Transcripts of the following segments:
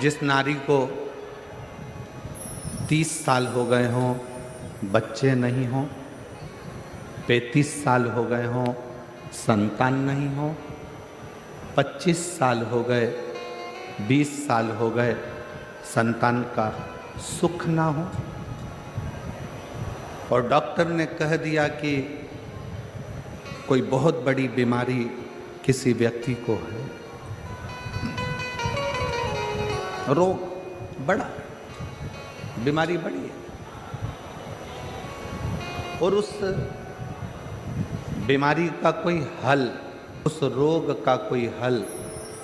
जिस नारी को 30 साल हो गए हों, बच्चे नहीं हों, 35 साल हो गए हों, संतान नहीं हो, 25 साल हो गए, 20 साल हो गए, संतान का सुख ना हो, और डॉक्टर ने कह दिया कि कोई बहुत बड़ी बीमारी किसी व्यक्ति को है, रोग बड़ा, बीमारी बड़ी है, और उस बीमारी का कोई हल, उस रोग का कोई हल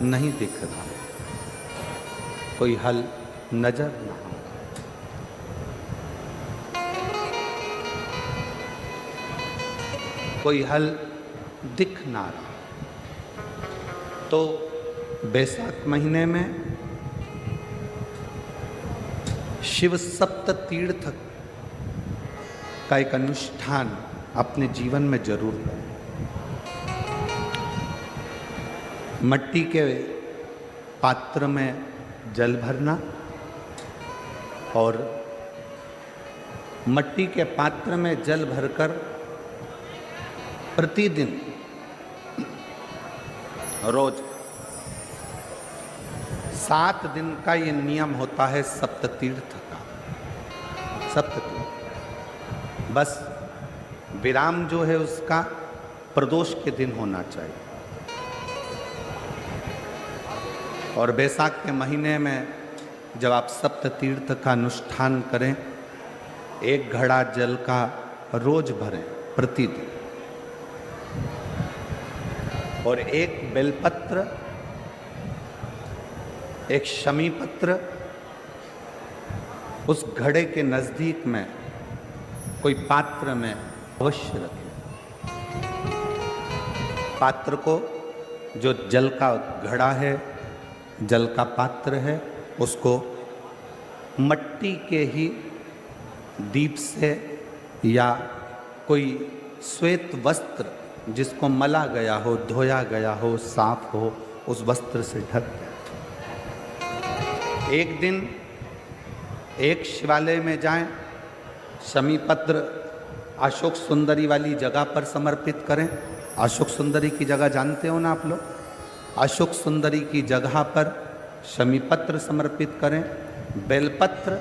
नहीं दिख रहा, कोई हल नजर ना हो। कोई हल दिख ना रहा। तो बैसाख महीने में शिव सप्त तीर्थ का एक अनुष्ठान अपने जीवन में जरूर करें। मट्टी के पात्र में जल भरना और मट्टी के पात्र में जल भरकर प्रतिदिन रोज 7 दिन का ये नियम होता है सप्त तीर्थ का। सप्त तीर्थ बस विराम जो है उसका प्रदोष के दिन होना चाहिए। और बैसाख के महीने में जब आप सप्त तीर्थ का अनुष्ठान करें, 1 घड़ा जल का रोज भरें प्रतिदिन, और 1 बेलपत्र, 1 शमी पत्र उस घड़े के नजदीक में कोई पात्र में अवश्य रखें। पात्र को, जो जल का घड़ा है, जल का पात्र है, उसको मट्टी के ही दीप से या कोई श्वेत वस्त्र जिसको मला गया हो, धोया गया हो, साफ हो, उस वस्त्र से ढक दें। एक दिन एक शिवालय में जाएं, शमी पत्र अशोक सुंदरी वाली जगह पर समर्पित करें। अशोक सुंदरी की जगह जानते हो ना आप लोग? अशोक सुंदरी की जगह पर शमी पत्र समर्पित करें। बेलपत्र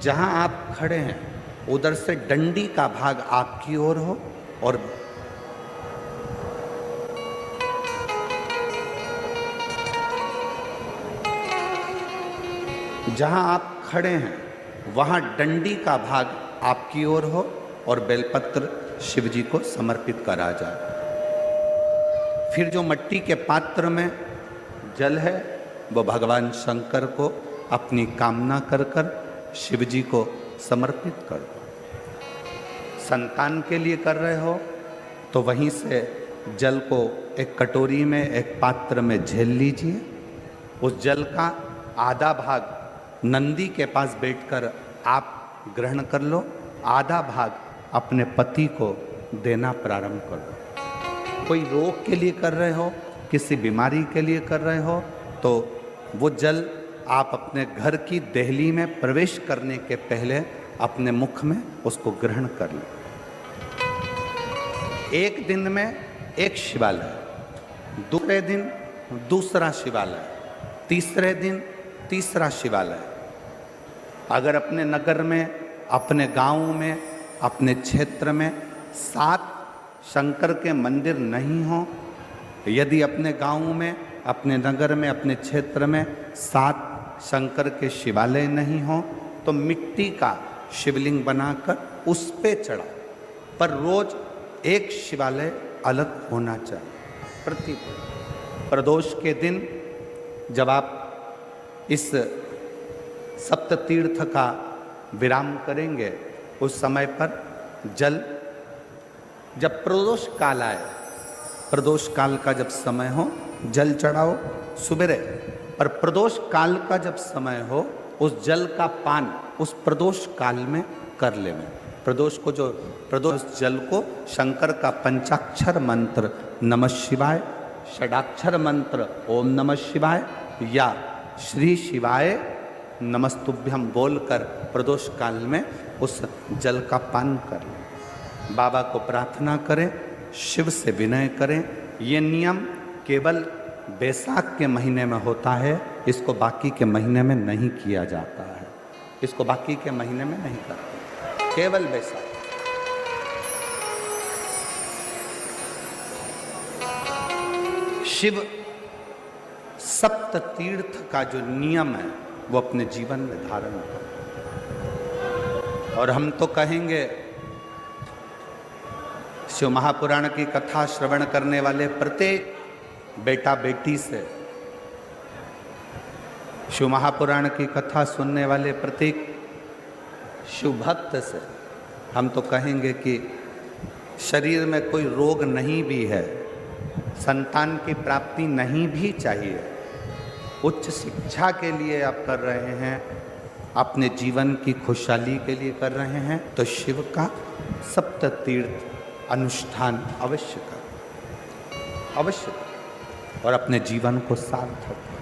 जहां आप खड़े हैं उधर से डंडी का भाग आपकी ओर हो, और जहां आप खड़े हैं वहां डंडी का भाग आपकी ओर हो और बेलपत्र शिव जी को समर्पित करा जाए। फिर जो मट्टी के पात्र में जल है वो भगवान शंकर को अपनी कामना कर कर शिव जी को समर्पित कर दो। संतान के लिए कर रहे हो तो वहीं से जल को एक कटोरी में, एक पात्र में झेल लीजिए। उस जल का आधा भाग नंदी के पास बैठकर आप ग्रहण कर लो, आधा भाग अपने पति को देना प्रारंभ कर दो। कोई रोग के लिए कर रहे हो, किसी बीमारी के लिए कर रहे हो, तो वो जल आप अपने घर की देहली में प्रवेश करने के पहले अपने मुख में उसको ग्रहण कर लो। एक दिन में एक शिवालय, दूसरे दिन दूसरा शिवालय, तीसरे दिन तीसरा शिवालय। अगर अपने नगर में, अपने गांव में, अपने क्षेत्र में 7 शंकर के मंदिर नहीं हो, यदि अपने गांव में, अपने नगर में, अपने क्षेत्र में 7 शंकर के शिवालय नहीं हो, तो मिट्टी का शिवलिंग बनाकर उस पे चढ़ा, पर रोज एक शिवालय अलग होना चाहिए प्रतिदिन। प्रदोष के दिन जब आप इस सप्त तीर्थ का विराम करेंगे, उस समय पर जल, जब प्रदोष काल आए, प्रदोष काल का जब समय हो जल चढ़ाओ सुबेरे, पर प्रदोष काल का जब समय हो उस जल का पान उस प्रदोष काल में कर लें। प्रदोष को, जो प्रदोष जल को शंकर का पंचाक्षर मंत्र नमः शिवाय, षडाक्षर मंत्र ओम नमः शिवाय या श्री शिवाय नमस्तुभ्यम बोलकर प्रदोष काल में उस जल का पान करें। बाबा को प्रार्थना करें, शिव से विनय करें। ये नियम केवल बैसाख के महीने में होता है, इसको बाकी के महीने में नहीं किया जाता है। इसको बाकी के महीने में नहीं करते, केवल बैसाख। शिव सप्त तीर्थ का जो नियम है वो अपने जीवन में धारण करें। और हम तो कहेंगे, शिव महापुराण की कथा श्रवण करने वाले प्रत्येक बेटा बेटी से, शिव महापुराण की कथा सुनने वाले प्रत्येक शिव भक्त से हम तो कहेंगे कि शरीर में कोई रोग नहीं भी है, संतान की प्राप्ति नहीं भी चाहिए, उच्च शिक्षा के लिए आप कर रहे हैं, अपने जीवन की खुशहाली के लिए कर रहे हैं, तो शिव का सप्त तीर्थ अनुष्ठान अवश्य करें, अवश्य करें और अपने जीवन को सार्थक करें।